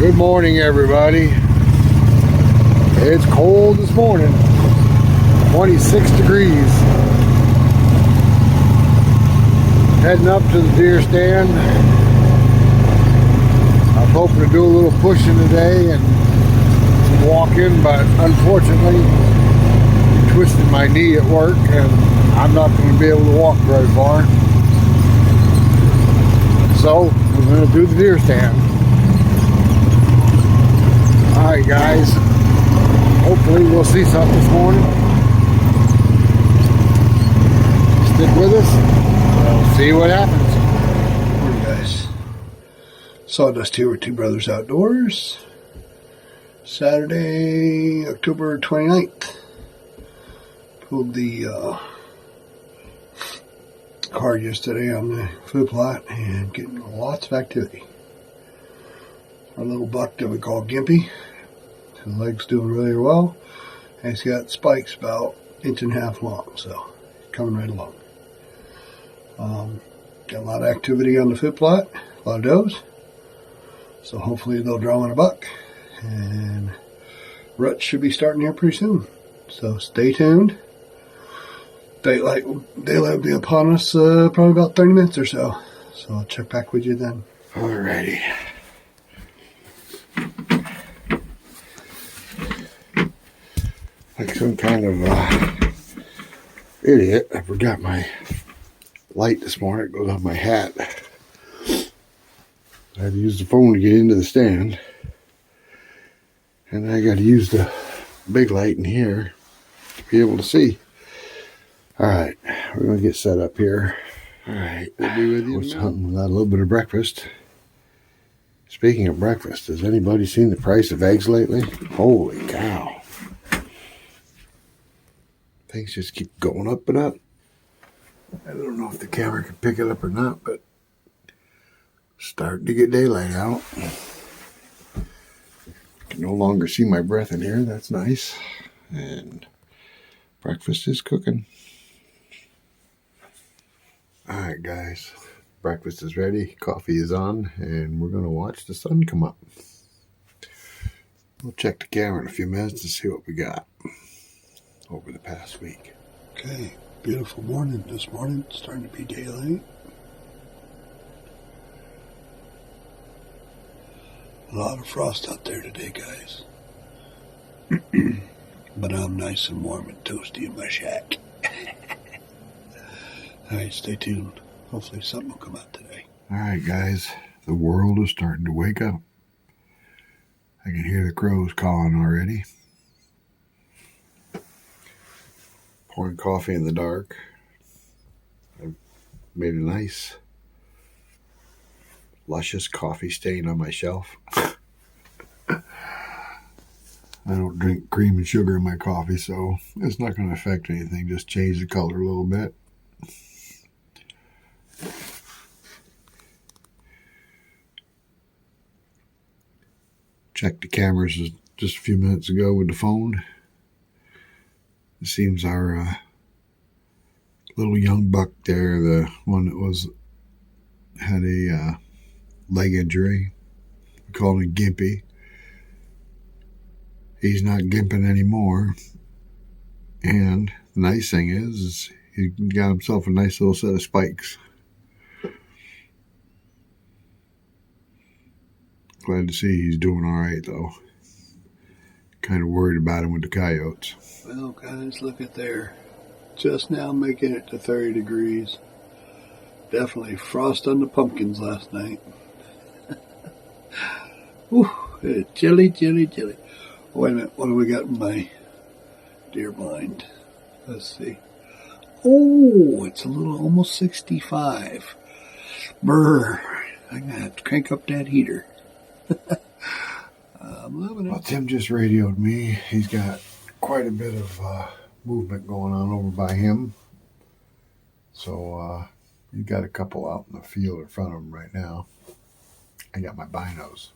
Good morning, everybody. It's cold this morning, 26 degrees. Heading up to the deer stand. I was hoping to do a little pushing today and some walking, but unfortunately, I twisted my knee at work and I'm not going to be able to walk very far. So, we're going to do the deer stand. Alright guys, hopefully we'll see something this morning. Stick with us, we'll see what happens. Morning guys, Sawdust here with Two Brothers Outdoors. Saturday, October 29th. Pulled the card yesterday on the food plot and getting lots of activity. Our little buck that we call Gimpy. His leg's doing really well, and he's got spikes about 1.5 inches long, so he's coming right along. Got a lot of activity on the food plot, a lot of does, so hopefully they'll draw in a buck, and rut should be starting here pretty soon, so stay tuned. Daylight will be upon us probably about 30 minutes or so I'll check back with you then. Alrighty. Like some kind of idiot, I forgot my light this morning. It goes on my hat. I had to use the phone to get into the stand, and I got to use the big light in here to be able to see. Alright, we're going to get set up here. Alright, we'll be with you. What's hunting without a little bit of breakfast? Speaking of breakfast, has anybody seen the price of eggs lately? Holy cow. Things just keep going up and up. I don't know if the camera can pick it up or not, but starting to get daylight out. Can no longer see my breath in here. That's nice. And breakfast is cooking. Alright guys, breakfast is ready, coffee is on, and we're going to watch the sun come up. We'll check the camera in a few minutes to see what we got over the past week. Okay, beautiful morning this morning, starting to be daylight. A lot of frost out there today, guys. But I'm nice and warm and toasty in my shack. Alright, stay tuned. Hopefully something will come out today. Alright guys, the world is starting to wake up. I can hear the crows calling already. Pouring coffee in the dark. I've made a nice, luscious coffee stain on my shelf. I don't drink cream and sugar in my coffee, so it's not going to affect anything. Just change the color a little bit. Checked the cameras just a few minutes ago with the phone. It seems our little young buck there, the one that had a leg injury, we call him Gimpy. He's not gimping anymore. And the nice thing is he got himself a nice little set of spikes. Glad to see he's doing all right, though. Kind of worried about him with the coyotes. Well, guys, look at there. Just now making it to 30 degrees. Definitely frost on the pumpkins last night. Whew, it's chilly, chilly, chilly. Wait a minute, what do we got in my deer blind? Let's see. Oh, it's a little, almost 65. Brr. I'm going to have to crank up that heater. I'm loving it. Well, Tim just radioed me. He's got quite a bit of movement going on over by him. So he got a couple out in the field in front of him right now. I got my binos.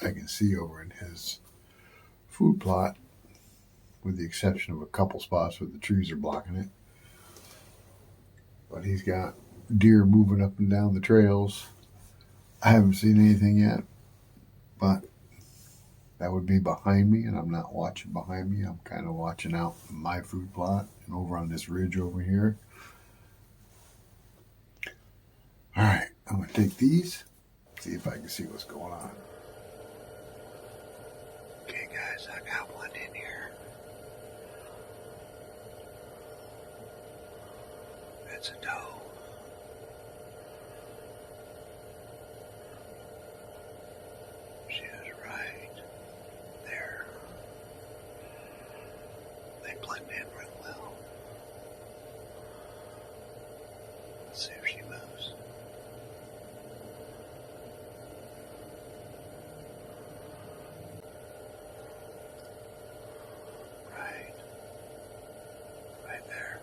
I can see over in his food plot, with the exception of a couple spots where the trees are blocking it. But he's got deer moving up and down the trails. I haven't seen anything yet, but That would be behind me, and I'm not watching behind me. I'm kind of watching out my food plot and over on this ridge over here. All right, I'm going to take these, see if I can see what's going on. Okay, guys, I got one in here. It's a doe. She is right there. They blend in real well. Let's see if she moves. Right. Right there.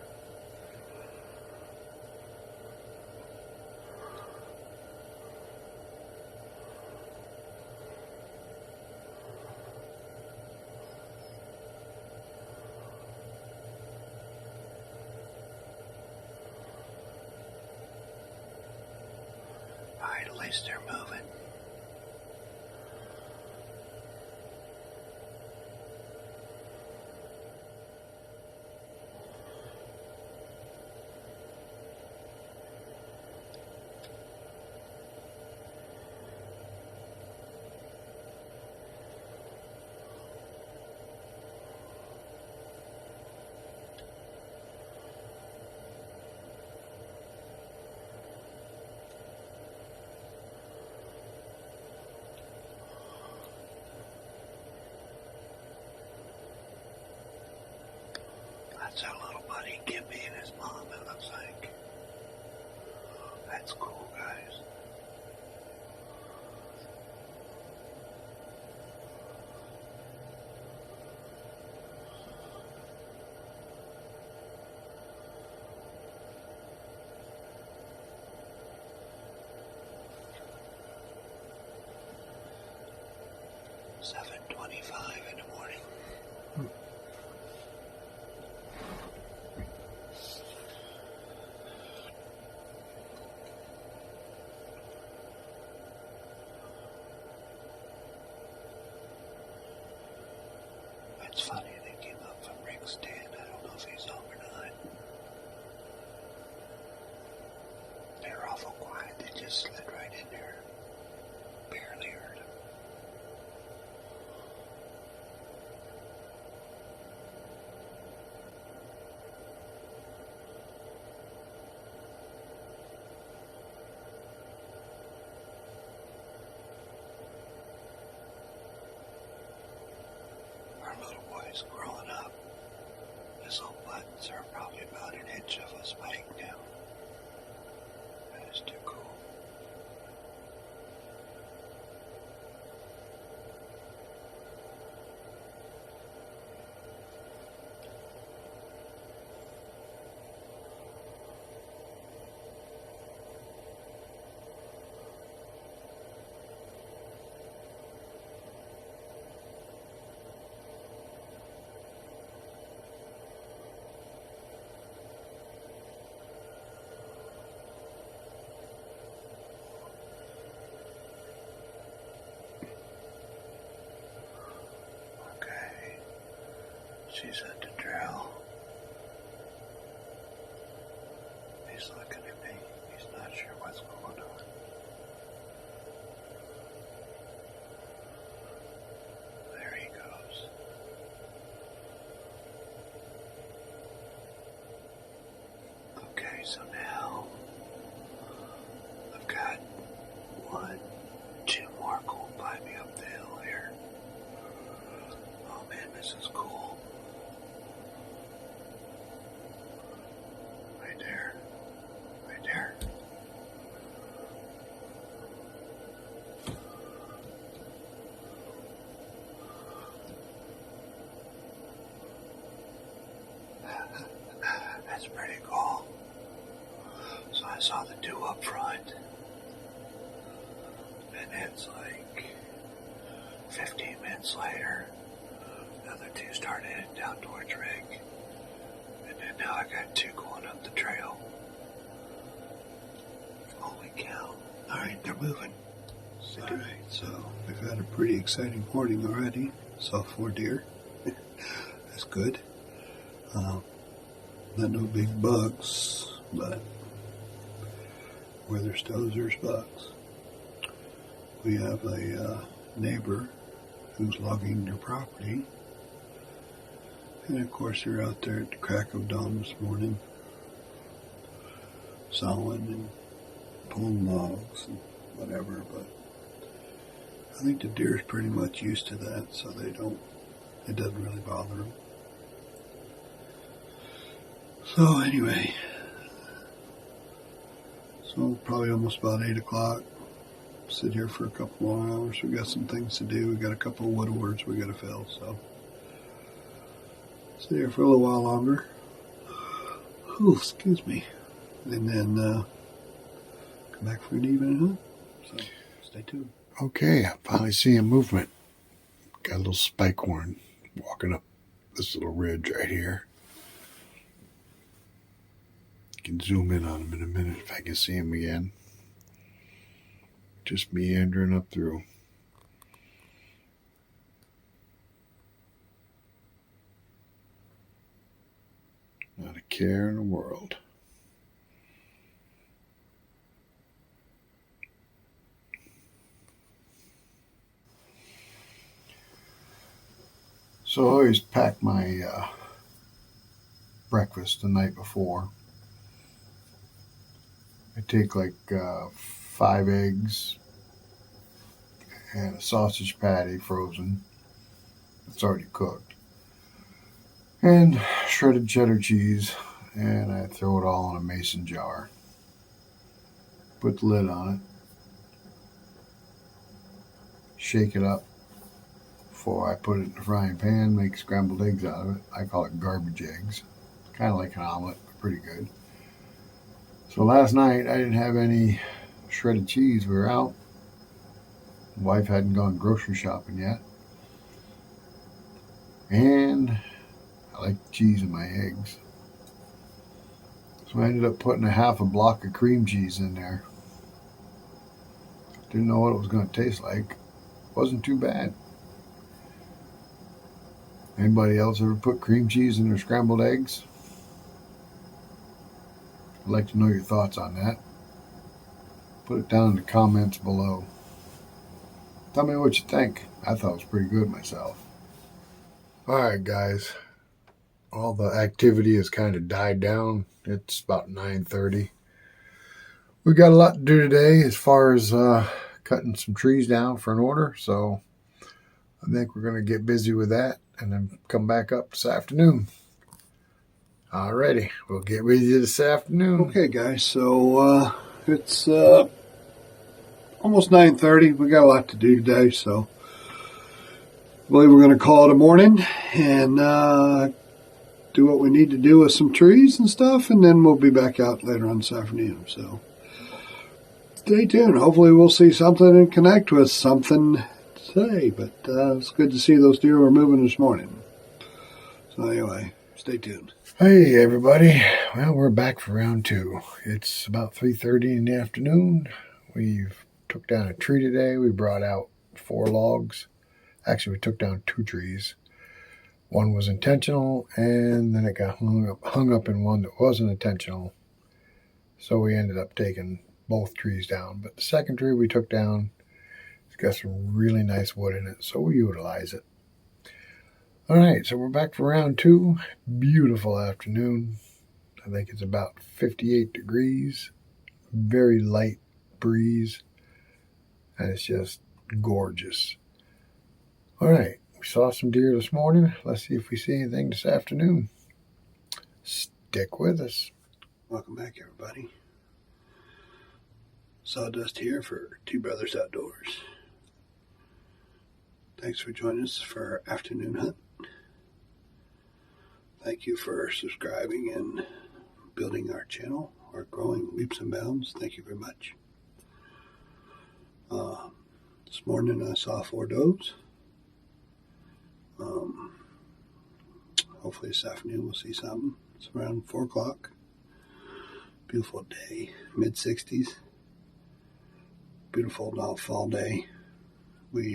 Alright, at least they're moving. That's our little buddy Gimpy and his mom, it looks like. That's cool, guys. It's 7:25 in the morning. It's funny, they came up from Rick's stand. I don't know if he's home or not. They're awful quiet. They just slid right in there. Barely heard him. Our little boy's growing up. His little buttons are probably about an inch of a spike now. That is too cool. Okay. She's at the drill. He's looking at me. He's not sure what's going on. There he goes. Okay, so now I've got 1, 2 more going by me up the hill here. Oh man, this is cool. Right there. Right there. That's pretty cool. So I saw the 2 up front. And it's like 15 minutes later, the other 2 started heading down towards Rick. And then now I got 2 going up the trail. Holy cow. Alright, they're moving. Alright. So we've had a pretty exciting morning already. Saw 4 deer. That's good. Not no big bugs, but where there's toes, there's bugs. We have a neighbor who's logging their property. And of course they're out there at the crack of dawn this morning, sawing and pulling logs and whatever, but I think the deer's pretty much used to that, so it doesn't really bother them. So anyway, so probably almost about 8 o'clock. Sit here for a couple more hours. We got some things to do. We got a couple of wood orders we got to fill, so sit here for a little while longer. Oh, excuse me. And then come back for an evening hunt. So stay tuned. Okay, I finally see a movement. Got a little spike horn walking up this little ridge right here. Can zoom in on him in a minute if I can see him again. Just meandering up through. Not a care in the world. So I always pack my breakfast the night before. I take like 5 eggs and a sausage patty frozen. It's already cooked. And shredded cheddar cheese, and I throw it all in a mason jar. Put the lid on it. Shake it up before I put it in the frying pan, make scrambled eggs out of it. I call it garbage eggs. Kind of like an omelet, but pretty good. So last night I didn't have any shredded cheese. We were out. Wife hadn't gone grocery shopping yet. And I like cheese in my eggs. So I ended up putting a half a block of cream cheese in there. Didn't know what it was going to taste like. Wasn't too bad. Anybody else ever put cream cheese in their scrambled eggs? I'd like to know your thoughts on that. Put it down in the comments below. Tell me what you think. I thought it was pretty good myself. Alright guys, all the activity has kind of died down. It's about 9:30. We got a lot to do today as far as cutting some trees down for an order, so I think we're going to get busy with that and then come back up this afternoon. Alrighty, we'll get with you this afternoon. Okay guys, so it's almost 9:30. We got a lot to do today, so I believe we're going to call it a morning and do what we need to do with some trees and stuff, and then we'll be back out later on this afternoon. So stay tuned. Hopefully we'll see something and connect with something today, but it's good to see those deer were moving this morning. So anyway, stay tuned. Hey everybody, well we're back for round 2. It's about 3:30 in the afternoon. We've took down a tree today. We brought out 4 logs. Actually, we took down 2 trees. One was intentional, and then it got hung up in one that wasn't intentional. So we ended up taking both trees down. But the second tree we took down, it's got some really nice wood in it, so we utilize it. All right, so we're back for round 2. Beautiful afternoon. I think it's about 58 degrees. Very light breeze. And it's just gorgeous. All right, we saw some deer this morning. Let's see if we see anything this afternoon. Stick with us. Welcome back, everybody. Sawdust here for Two Brothers Outdoors. Thanks for joining us for our afternoon hunt. Thank you for subscribing and building our channel. We're growing leaps and bounds. Thank you very much. This morning I saw 4 does. Hopefully this afternoon we'll see something. It's around 4 o'clock. Beautiful day, mid-60s. Beautiful fall day. We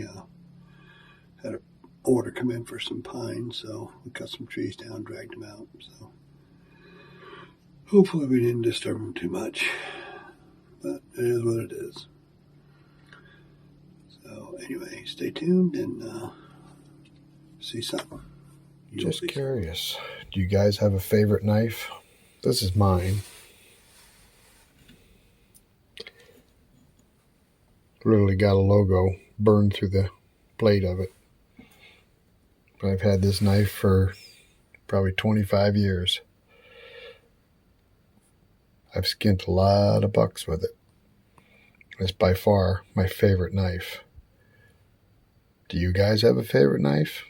had an order come in for some pine, so we cut some trees down, dragged them out. So hopefully we didn't disturb them too much, but it is what it is. So anyway, stay tuned and see something. Just curious, do you guys have a favorite knife? This is mine. Literally got a logo burned through the blade of it. But I've had this knife for probably 25 years. I've skinned a lot of bucks with it. It's by far my favorite knife. Do you guys have a favorite knife?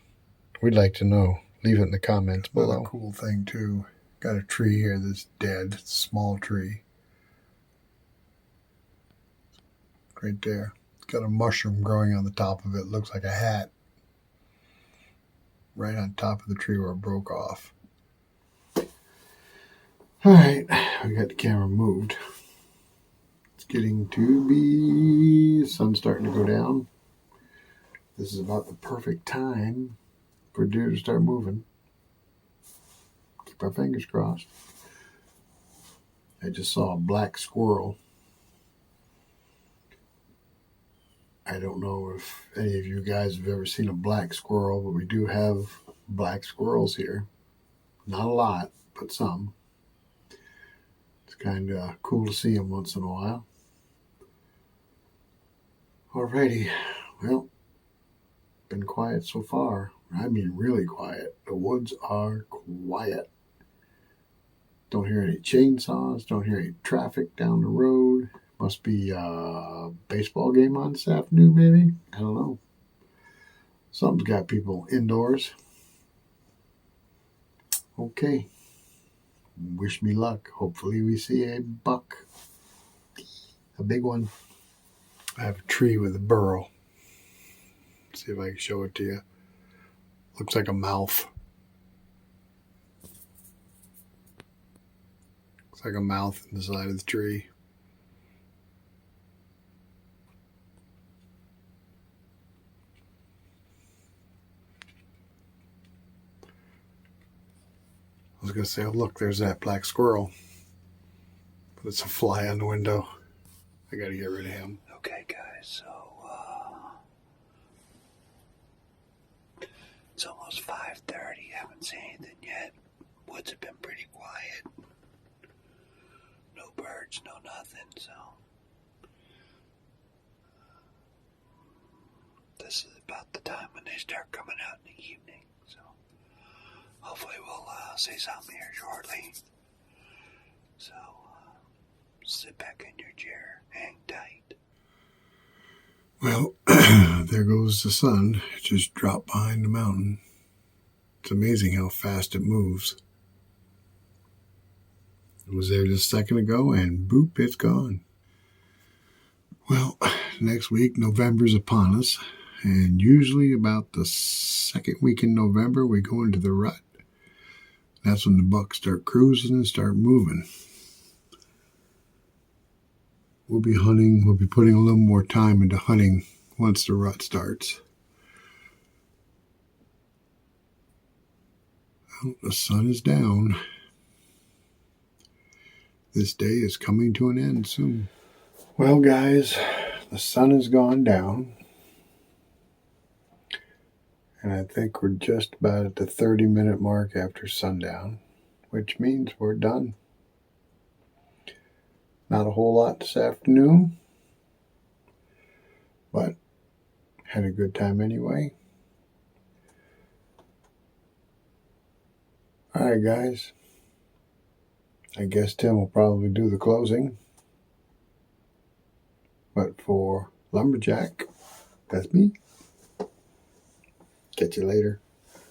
We'd like to know. Leave it in the comments below. Another cool thing too. Got a tree here that's dead. It's a small tree. Right there. It's got a mushroom growing on the top of it. Looks like a hat. Right on top of the tree where it broke off. Alright, we got the camera moved. It's getting to be... the sun's starting to go down. This is about the perfect time for deer to start moving. Keep our fingers crossed. I just saw a black squirrel. I don't know if any of you guys have ever seen a black squirrel, but we do have black squirrels here. Not a lot, but some. It's kind of cool to see them once in a while. Alrighty, well, been quiet so far. I mean really quiet. The woods are quiet. Don't hear any chainsaws, don't hear any traffic down the road. Must be a baseball game on this afternoon, maybe? I don't know. Something's got people indoors. Okay. Wish me luck. Hopefully we see a buck. A big one. I have a tree with a burrow. Let's see if I can show it to you. Looks like a mouth. Looks like a mouth in the side of the tree. I was going to say, oh, look, there's that black squirrel. But it's a fly on the window. I got to get rid of him. Okay, guys, so it's almost 5:30. Haven't seen anything yet. Woods have been pretty quiet. No birds, no nothing, so this is about the time when they start coming out in the evening. So hopefully we'll see something here shortly. So sit back in your chair, hang tight. Well, there goes the sun. It just dropped behind the mountain. It's amazing how fast it moves. It was there just a second ago, and boop, it's gone. Well, next week, November's upon us, and usually about the second week in November, we go into the rut. That's when the bucks start cruising and start moving. We'll be hunting. We'll be putting a little more time into hunting once the rut starts. Well, the sun is down. This day is coming to an end soon. Well, guys, the sun has gone down. And I think we're just about at the 30-minute mark after sundown, which means we're done. Not a whole lot this afternoon, but had a good time anyway. All right, guys. I guess Tim will probably do the closing. But for Lumberjack, that's me. Catch you later.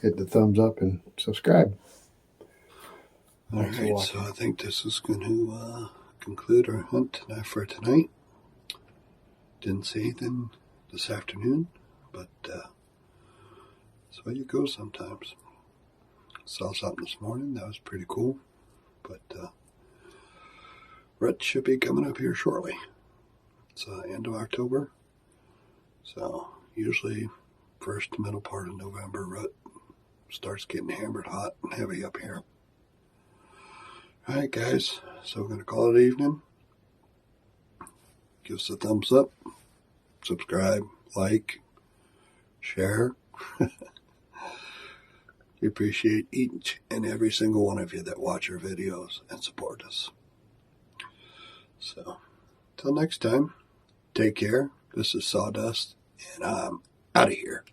Hit the thumbs up and subscribe. All right, so I think this is going to conclude our hunt for tonight. Didn't see anything this afternoon, but that's the way you go sometimes. Saw something this morning that was pretty cool, but rut should be coming up here shortly. It's end of October, so Usually first to middle part of November, rut starts getting hammered hot and heavy up here. All right, guys, so we're going to call it evening. Give us a thumbs up, subscribe, like, share. We appreciate each and every single one of you that watch our videos and support us. So, till next time, take care. This is Sawdust, and I'm out of here.